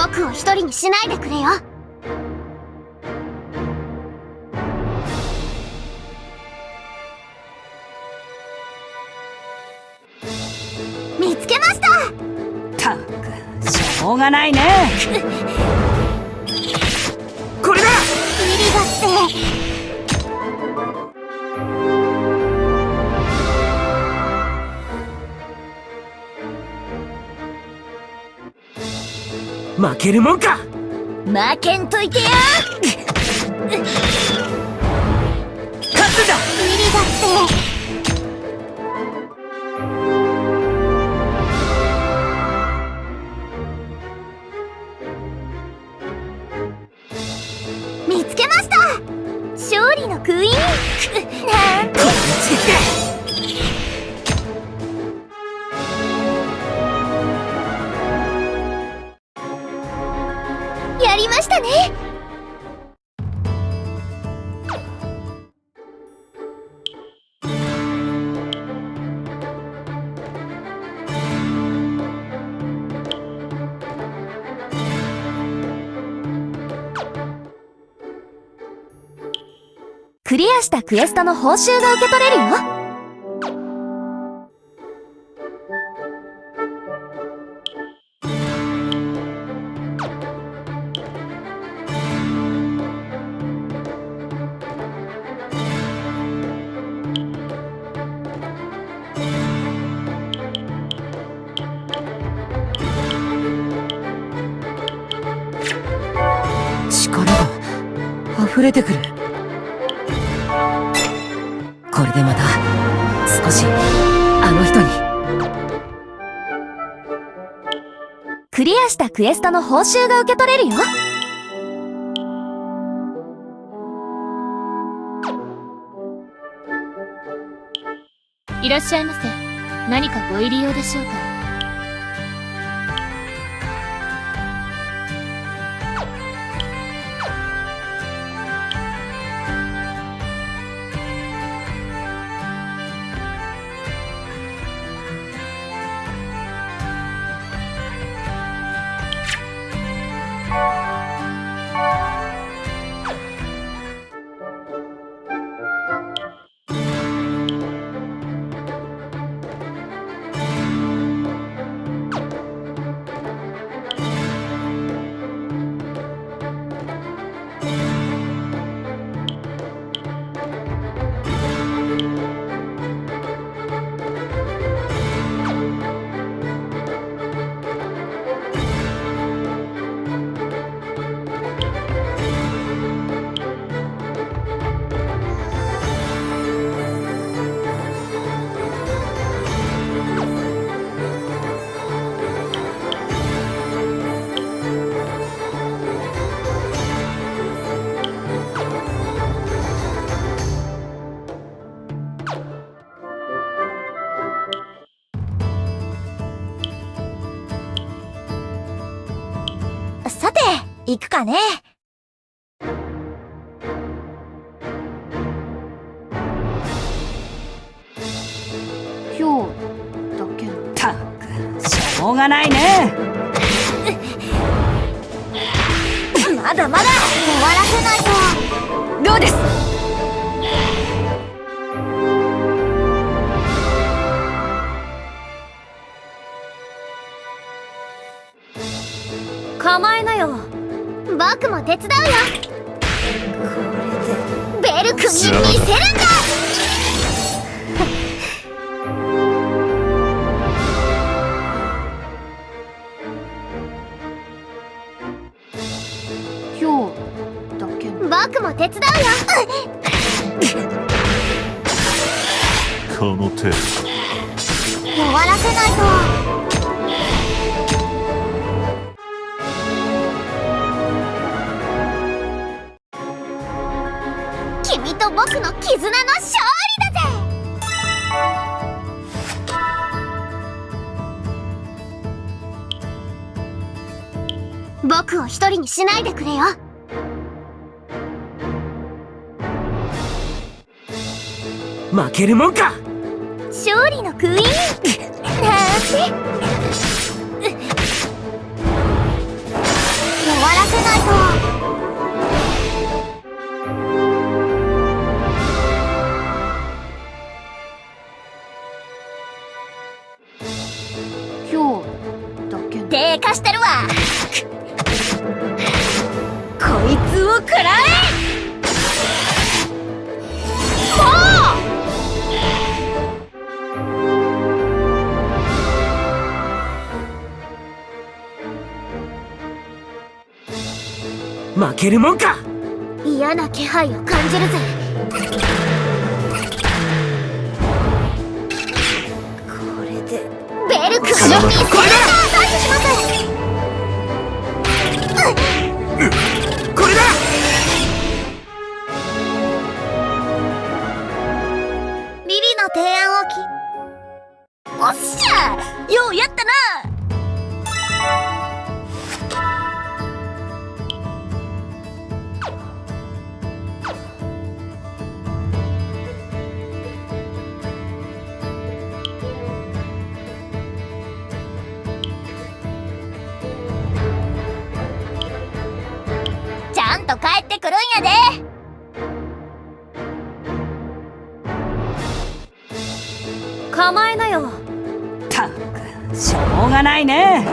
僕を一人にしないでくれよ。見つけました。たくしょうがないね。これだ。ミリガって負けるもんか。負けんといてや。勝つんだ。ミリガって見つけました。勝利のクイーンなんて。やりましたね。クリアしたクエストの報酬が受け取れるよ。力が溢れてくる。これでまた少しあの人に。クリアしたクエストの報酬が受け取れるよ。いらっしゃいませ。何かご入り用でしょうか。さて、行くかね。今日だけの。たくしょうがないね。まだまだ終わらせないと。どうです。構えなよ。僕も手伝うよ。これでベル君に見せるんだ。今日だけの。僕も手伝うよ。この手。終わらせないと。君と僕の絆の勝利だぜ。僕を一人にしないでくれよ。負けるもんか。勝利のクイーンなんて。手貸してるわ。こいつを食らえ。負けるもんか。嫌な気配を感じるぜ。これでベルクのミスこれだ。採取します。これだ。リリの提案をおっしゃ、ようやったな。ちゃんと帰ってくるんやで。構えなよ。たくしょうがないね。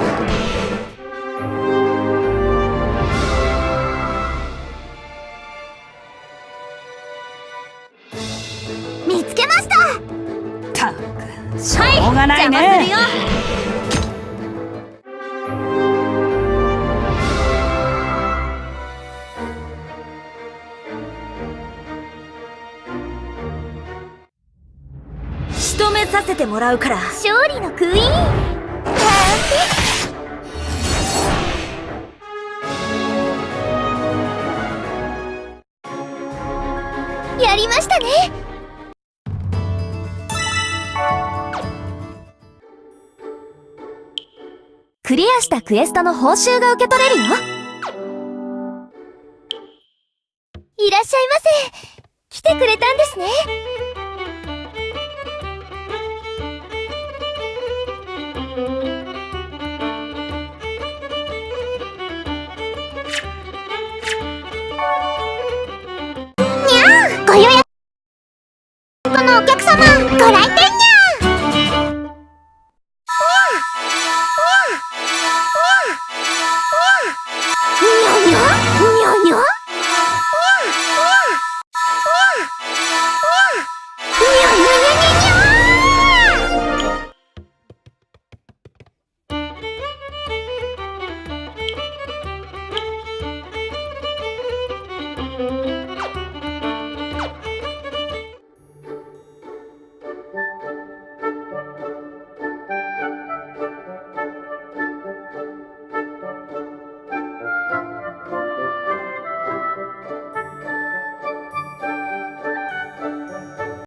見つけました。たくしょうがないね。邪魔するよ。仕留めさせてもらうから。勝利のクイーン。やりましたね。クリアしたクエストの報酬が受け取れるよ。いらっしゃいませ。来てくれたんですね。